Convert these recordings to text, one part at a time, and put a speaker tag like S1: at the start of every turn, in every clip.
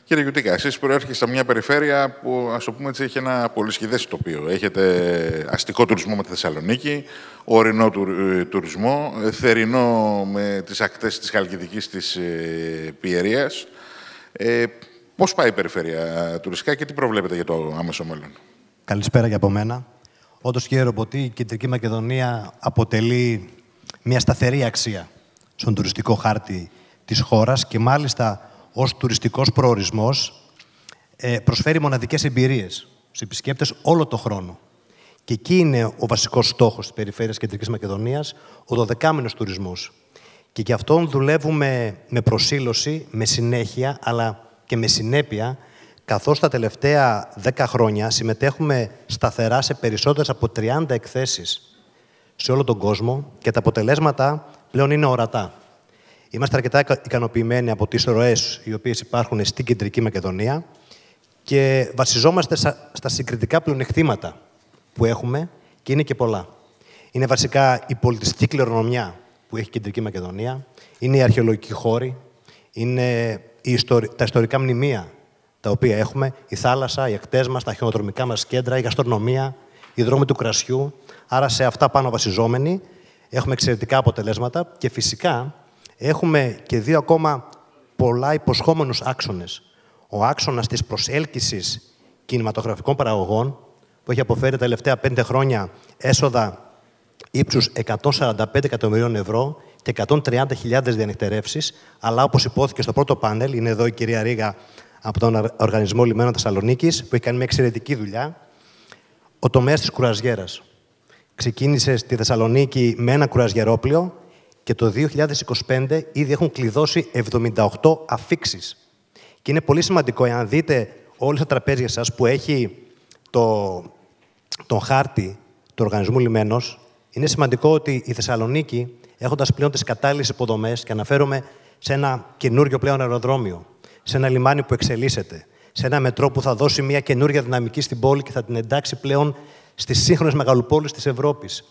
S1: Κύριε Γιουτίκα, εσείς προέρχεστε από μια περιφέρεια που, ας το πούμε έτσι, έχει ένα πολυσχηδές τοπίο. Έχετε αστικό τουρισμό με τη Θεσσαλονίκη, ορεινό τουρισμό, θερινό με τις ακτές της Χαλκιδικής της Πιερίας. Πώς πάει η περιφέρεια τουριστικά και τι προβλέπετε για το άμεσο μέλλον?
S2: Καλησπέρα και από μένα. Όντως, κύριε Ρομποτή, η Κεντρική Μακεδονία αποτελεί μια σταθερή αξία στον τουριστικό χάρτη της χώρας και μάλιστα ως τουριστικός προορισμός προσφέρει μοναδικές εμπειρίες στους επισκέπτες όλο το χρόνο. Και εκεί είναι ο βασικός στόχος της περιφέρειας Κεντρικής Μακεδονίας, ο 12μηνος τουρισμός. Και γι' αυτόν δουλεύουμε με προσήλωση, με συνέχεια, αλλά και με συνέπεια, καθώς τα τελευταία 10 χρόνια συμμετέχουμε σταθερά σε περισσότερες από 30 εκθέσεις σε όλο τον κόσμο και τα αποτελέσματα πλέον είναι ορατά. Είμαστε αρκετά ικανοποιημένοι από τις ροές οι οποίες υπάρχουν στην Κεντρική Μακεδονία και βασιζόμαστε στα συγκριτικά πλεονεκτήματα που έχουμε και είναι και πολλά. Είναι βασικά η πολιτιστική κληρονομιά που έχει η Κεντρική Μακεδονία, είναι οι αρχαιολογικοί χώροι, είναι τα ιστορικά μνημεία τα οποία έχουμε, η θάλασσα, οι ακτές μας, τα χιονοδρομικά μας κέντρα, η γαστρονομία, οι δρόμοι του κρασιού. Άρα σε αυτά πάνω βασιζόμενοι έχουμε εξαιρετικά αποτελέσματα και φυσικά έχουμε και δύο ακόμα πολλά υποσχόμενους άξονες. Ο άξονας της προσέλκυσης κινηματογραφικών παραγωγών, που έχει αποφέρει τα τελευταία 5 χρόνια έσοδα ύψους 145 εκατομμυρίων ευρώ και 130.000 διανυκτερεύσεις, αλλά όπως υπόθηκε στο πρώτο πάνελ, είναι εδώ η κυρία Ρίγα από τον Οργανισμό Λιμένων Θεσσαλονίκης, που έχει κάνει μια εξαιρετική δουλειά, ο τομέας της κουραζιέρας. Ξεκίνησε στη Θεσσαλονίκη με ένα κουραζιερόπλοιο και το 2025 ήδη έχουν κλειδώσει 78 αφίξεις. Και είναι πολύ σημαντικό, εάν δείτε όλες τα τραπέζια σας που έχει τον χάρτη του Οργανισμού Λιμένος, είναι σημαντικό ότι η Θεσσαλονίκη, έχοντας πλέον τις κατάλληλες υποδομές, και αναφέρομαι σε ένα καινούριο πλέον αεροδρόμιο, σε ένα λιμάνι που εξελίσσεται, σε ένα μετρό που θα δώσει μια καινούργια δυναμική στην πόλη και θα την εντάξει πλέον στις σύγχρονες μεγαλοπόλεις της Ευρώπης.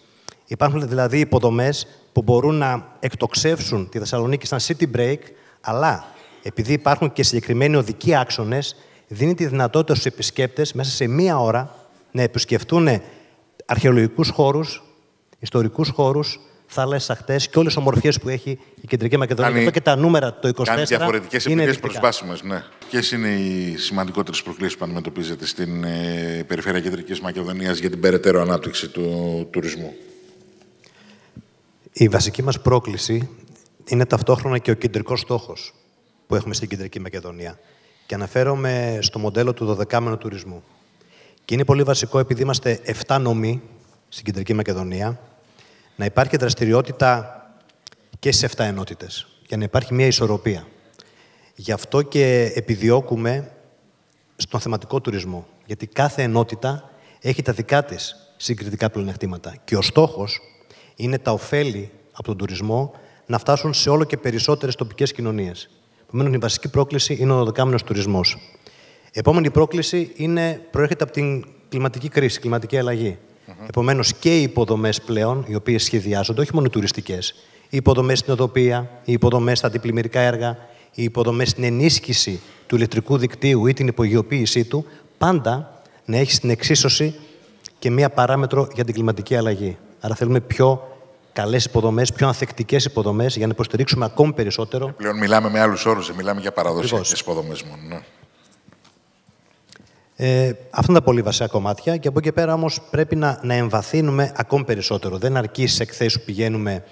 S2: Υπάρχουν δηλαδή υποδομές που μπορούν να εκτοξεύσουν τη Θεσσαλονίκη σαν city break, αλλά επειδή υπάρχουν και συγκεκριμένοι οδικοί άξονες, δίνει τη δυνατότητα στους επισκέπτες μέσα σε μία ώρα να επισκεφτούν αρχαιολογικούς χώρους, ιστορικούς χώρους, θάλασσες, ακτές και όλες τις ομορφιές που έχει η Κεντρική Μακεδονία. Και τα νούμερα το 24
S1: κάνει διαφορετικές επιλογές προσβάσιμες. Ναι. Ποιες είναι οι σημαντικότερες προκλήσεις που αντιμετωπίζετε στην περιφέρεια Κεντρικής Μακεδονίας για την περαιτέρω ανάπτυξη του τουρισμού?
S2: Η βασική μας πρόκληση είναι ταυτόχρονα και ο κεντρικός στόχος που έχουμε στην Κεντρική Μακεδονία. Και αναφέρομαι στο μοντέλο του 12μηνου τουρισμού. Και είναι πολύ βασικό, επειδή είμαστε 7 νομοί στην Κεντρική Μακεδονία, να υπάρχει δραστηριότητα και στις 7 ενότητες, για να υπάρχει μια ισορροπία. Γι' αυτό και επιδιώκουμε στον θεματικό τουρισμό, γιατί κάθε ενότητα έχει τα δικά της συγκριτικά πλεονεκτήματα. Και ο στόχος είναι τα ωφέλη από τον τουρισμό να φτάσουν σε όλο και περισσότερες τοπικές κοινωνίες. Επομένως, η βασική πρόκληση είναι ο 12μηνος τουρισμός. Η επόμενη πρόκληση προέρχεται από την κλιματική κρίση, κλιματική αλλαγή. Επομένως, και οι υποδομές πλέον, οι οποίες σχεδιάζονται, όχι μόνο οι τουριστικές, οι υποδομές στην οδοπία, οι υποδομές στα αντιπλημμυρικά έργα, οι υποδομές στην ενίσχυση του ηλεκτρικού δικτύου ή την υπογειοποίησή του, πάντα να έχει στην εξίσωση και μία παράμετρο για την κλιματική αλλαγή. Άρα θέλουμε πιο καλές υποδομές, πιο ανθεκτικές υποδομές για να υποστηρίξουμε ακόμη περισσότερο.
S1: Πλέον μιλάμε με άλλους όρους, δεν μιλάμε για παραδοσιακές υποδομές μόνο. Ναι.
S2: Αυτά είναι τα πολύ βασικά κομμάτια και από εκεί πέρα όμως πρέπει να εμβαθύνουμε ακόμη περισσότερο. Δεν αρκεί στις εκθέσεις που πηγαίνουμε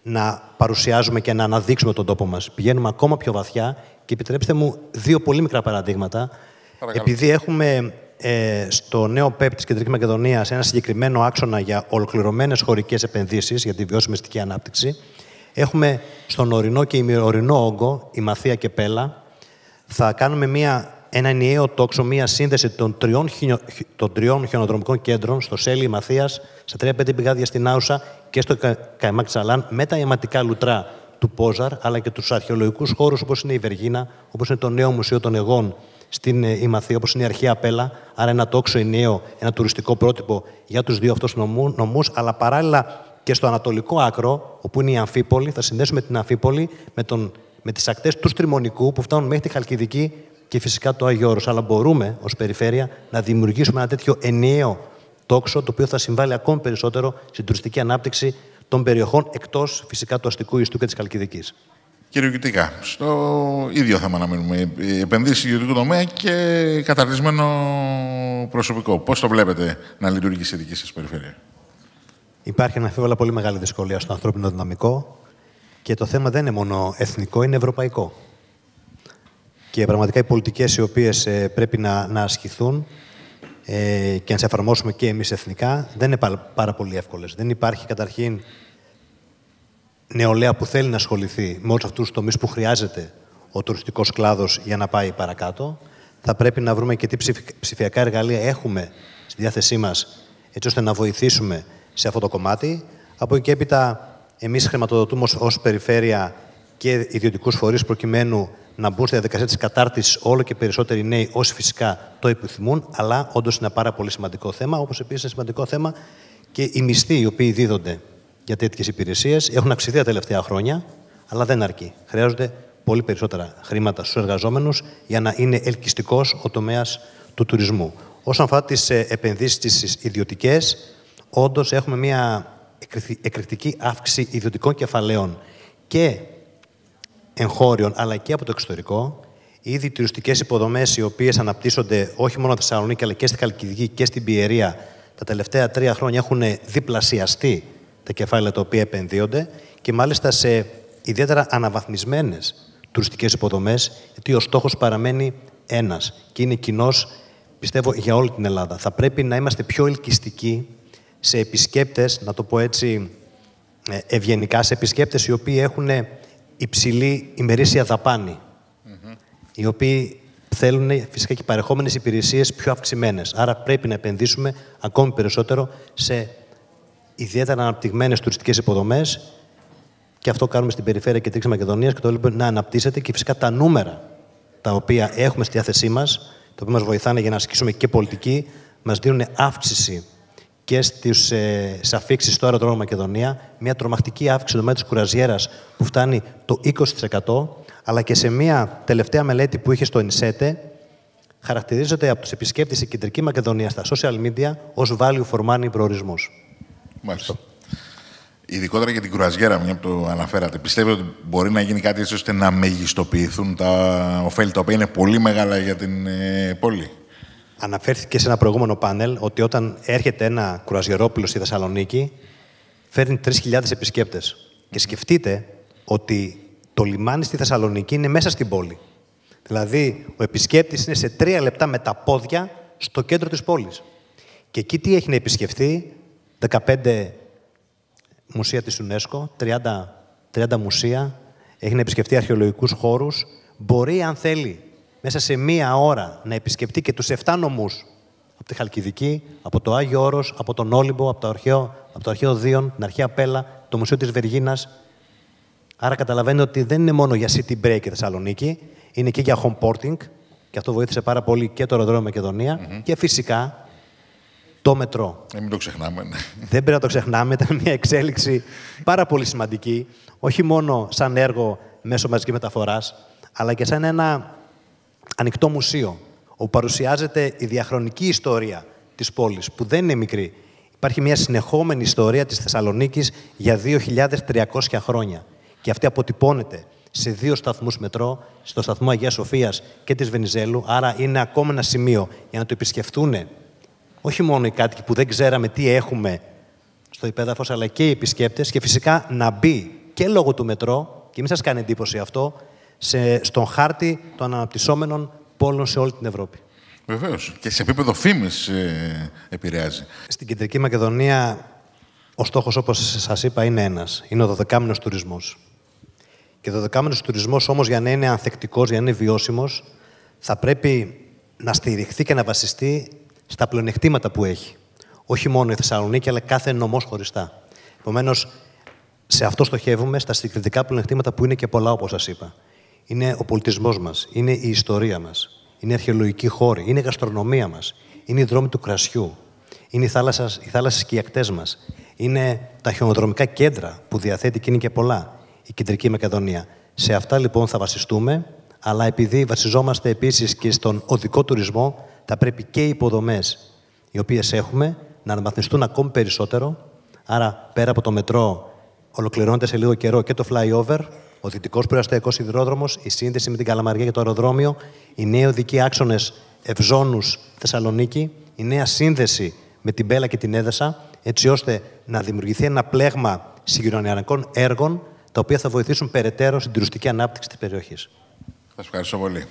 S2: να παρουσιάζουμε και να αναδείξουμε τον τόπο μας. Πηγαίνουμε ακόμα πιο βαθιά και επιτρέψτε μου 2 πολύ μικρά παραδείγματα. Παρακαλώ. Επειδή έχουμε στο νέο ΠΕΠ της Κεντρικής Μακεδονίας ένα συγκεκριμένο άξονα για ολοκληρωμένες χωρικές επενδύσεις για τη βιώσιμη αστική ανάπτυξη, έχουμε στον ορεινό και ημιορεινό όγκο, η Μαθία και Πέλα, θα κάνουμε ένα ενιαίο τόξο, μία σύνδεση των 3 χιονοδρομικών κέντρων, στο Σέλι Μαθίας, στα 3-5 πηγάδια στην Άουσα και στο Καϊμάκ Τσαλάν, με τα αιματικά λουτρά του Πόζαρ, αλλά και τους αρχαιολογικούς χώρους όπως είναι η Βεργίνα, όπως είναι το νέο Μουσείο των Αιγών στην Ημαθία, όπως είναι η Αρχαία Πέλα. Άρα ένα τόξο ενιαίο, ένα τουριστικό πρότυπο για τους 2 αυτούς νομούς, αλλά παράλληλα και στο ανατολικό άκρο, όπου είναι η Αμφίπολη, θα συνδέσουμε την Αμφίπολη με τις ακτές του Στριμονικού που φτάνουν μέχρι τη Χαλκιδική και φυσικά το Άγιο Όρος. Αλλά μπορούμε ως περιφέρεια να δημιουργήσουμε ένα τέτοιο ενιαίο τόξο, το οποίο θα συμβάλλει ακόμη περισσότερο στην τουριστική ανάπτυξη των περιοχών εκτός φυσικά του αστικού ιστού και της Χαλκιδικής.
S1: Κύριε Κιτικά, στο ίδιο θέμα να μείνουμε. Επενδύσεις ιδιωτικού τομέα και καταρτισμένο προσωπικό. Πώς το βλέπετε να λειτουργήσει η δική σας περιφέρεια?
S2: Υπάρχει αναμφίβολα πολύ μεγάλη δυσκολία στο ανθρώπινο δυναμικό και το θέμα δεν είναι μόνο εθνικό, είναι ευρωπαϊκό. Και πραγματικά οι πολιτικές οι οποίες πρέπει να ασχηθούν και να τις εφαρμόσουμε και εμείς εθνικά δεν είναι πάρα πολύ εύκολες. Δεν υπάρχει καταρχήν νεολαία που θέλει να ασχοληθεί με όλους αυτούς τους τομείς που χρειάζεται ο τουριστικός κλάδος για να πάει παρακάτω. Θα πρέπει να βρούμε και τι ψηφιακά εργαλεία έχουμε στη διάθεσή μας, έτσι ώστε να βοηθήσουμε σε αυτό το κομμάτι. Από εκεί και έπειτα, εμείς χρηματοδοτούμε ως περιφέρεια και ιδιωτικούς φορείς προκειμένου να μπουν στη διαδικασία της κατάρτισης όλο και περισσότεροι νέοι, όσοι φυσικά το επιθυμούν, αλλά όντως είναι ένα πάρα πολύ σημαντικό θέμα. Όπως επίσης είναι σημαντικό θέμα και οι μισθοί οι οποίοι δίδονται για τέτοιες υπηρεσίες έχουν αυξηθεί τα τελευταία χρόνια, αλλά δεν αρκεί. Χρειάζονται πολύ περισσότερα χρήματα στους εργαζόμενους για να είναι ελκυστικός ο τομέας του τουρισμού. Όσον αφορά τις επενδύσεις τις ιδιωτικές, όντως έχουμε μια εκρηκτική αύξηση ιδιωτικών κεφαλαίων και εγχώριων, αλλά και από το εξωτερικό. Ήδη οι τουριστικές υποδομές οι οποίες αναπτύσσονται όχι μόνο στη Θεσσαλονίκη, αλλά και στη Χαλκιδική και στην Πιερία, τα τελευταία 3 χρόνια έχουν διπλασιαστεί τα κεφάλαια τα οποία επενδύονται και μάλιστα σε ιδιαίτερα αναβαθμισμένες τουριστικές υποδομές, γιατί ο στόχος παραμένει ένας και είναι κοινός, πιστεύω, για όλη την Ελλάδα. Θα πρέπει να είμαστε πιο ελκυστικοί σε επισκέπτες, να το πω έτσι ευγενικά, σε επισκέπτες οι οποίοι έχουν υψηλή ημερήσια δαπάνη, οι οποίοι θέλουν φυσικά και παρεχόμενες υπηρεσίες πιο αυξημένες. Άρα πρέπει να επενδύσουμε ακόμη περισσότερο σε ιδιαίτερα αναπτυγμένες τουριστικές υποδομές και αυτό κάνουμε στην περιφέρεια Κεντρικής Μακεδονίας και το λέμε να αναπτύσσεται και φυσικά τα νούμερα τα οποία έχουμε στη διάθεσή μας, τα οποία μας βοηθάνε για να ασκήσουμε και πολιτική, μας δίνουν αύξηση και στις αφίξεις στο αεροδρόμιο Μακεδονία, μια τρομακτική αύξηση στο τομέα της κουραζιέρας που φτάνει το 20%, αλλά και σε μια τελευταία μελέτη που είχε στο ΕΝΣΕΤΕ, χαρακτηρίζεται από τους επισκέπτες η Κεντρική Μακεδονία στα social media ως value for money προορισμός.
S1: Μάλιστα. Ειδικότερα για την κουραζιέρα, μια που το αναφέρατε, πιστεύετε ότι μπορεί να γίνει κάτι έτσι ώστε να μεγιστοποιηθούν τα ωφέλη τα οποία είναι πολύ μεγάλα για την πόλη?
S2: Αναφέρθηκε σε ένα προηγούμενο πάνελ ότι όταν έρχεται ένα κουραζιερόπλοιο στη Θεσσαλονίκη, φέρνει 3.000 επισκέπτες. Και σκεφτείτε ότι το λιμάνι στη Θεσσαλονίκη είναι μέσα στην πόλη. Δηλαδή, ο επισκέπτης είναι σε 3 λεπτά με τα πόδια στο κέντρο της πόλης. Και εκεί τι έχει να επισκεφθεί? 15 μουσεία της UNESCO, 30 μουσεία, έχει να επισκεφτεί αρχαιολογικούς χώρους. Μπορεί, αν θέλει, μέσα σε 1 ώρα να επισκεφτεί και τους 7 νομούς. Από τη Χαλκιδική, από το Άγιο Όρος, από τον Όλυμπο, από το αρχαίο Δίον, την αρχαία Πέλα, το Μουσείο της Βεργίνας. Άρα καταλαβαίνετε ότι δεν είναι μόνο για city break η Θεσσαλονίκη, είναι και για home porting, και αυτό βοήθησε πάρα πολύ και το αεροδρόμιο Μακεδονία και φυσικά το μετρό.
S1: Μην το ξεχνάμε. Ναι.
S2: Δεν πρέπει να το ξεχνάμε, ήταν μια εξέλιξη πάρα πολύ σημαντική, όχι μόνο σαν έργο μέσω μαζικής μεταφοράς, αλλά και σαν ένα ανοιχτό μουσείο, όπου παρουσιάζεται η διαχρονική ιστορία της πόλης, που δεν είναι μικρή. Υπάρχει μια συνεχόμενη ιστορία της Θεσσαλονίκης για 2.300 χρόνια. Και αυτή αποτυπώνεται σε 2 σταθμούς μετρό, στο σταθμό Αγίας Σοφίας και της Βενιζέλου. Άρα είναι ακόμα ένα σημείο για να το επισκεφτούν όχι μόνο οι κάτοικοι που δεν ξέραμε τι έχουμε στο υπέδαφος, αλλά και οι επισκέπτες. Και φυσικά να μπει και λόγω του μετρό, και μην σας κάνει εντύπωση αυτό, στον χάρτη των αναπτυσσόμενων πόλεων σε όλη την Ευρώπη.
S1: Βεβαίως. Και σε επίπεδο φήμης επηρεάζει.
S2: Στην Κεντρική Μακεδονία ο στόχος, όπως σας είπα, είναι ένας. Είναι ο 12μηνος τουρισμός. Και ο 12μηνος τουρισμός όμως, για να είναι ανθεκτικός, για να είναι βιώσιμος, θα πρέπει να στηριχθεί και να βασιστεί στα πλεονεκτήματα που έχει. Όχι μόνο η Θεσσαλονίκη, αλλά κάθε νομός χωριστά. Επομένως, σε αυτό στοχεύουμε, στα συγκριτικά πλεονεκτήματα που είναι και πολλά, όπως σας είπα. Είναι ο πολιτισμός μας, είναι η ιστορία μας, είναι η αρχαιολογική χώρη, είναι η γαστρονομία μας, είναι οι δρόμοι του κρασιού, είναι οι θάλασσες και οι ακτές μας, είναι τα χιονοδρομικά κέντρα που διαθέτει και είναι και πολλά η Κεντρική Μακεδονία. Σε αυτά λοιπόν θα βασιστούμε, αλλά επειδή βασιζόμαστε επίσης και στον οδικό τουρισμό, θα πρέπει και οι υποδομές οι οποίες έχουμε να αναβαθμιστούν ακόμη περισσότερο. Άρα, πέρα από το μετρό, ολοκληρώνεται σε λίγο καιρό και το flyover, ο δυτικός προαστιακός σιδηρόδρομος, η σύνδεση με την Καλαμαριά και το αεροδρόμιο, οι νέοι οδικοί άξονες Ευζώνους Θεσσαλονίκη, η νέα σύνδεση με την Πέλα και την Έδεσα, έτσι ώστε να δημιουργηθεί ένα πλέγμα συγκοινωνιακών έργων, τα οποία θα βοηθήσουν περαιτέρω στην τουριστική ανάπτυξη της περιοχής.
S1: Σας ευχαριστώ πολύ.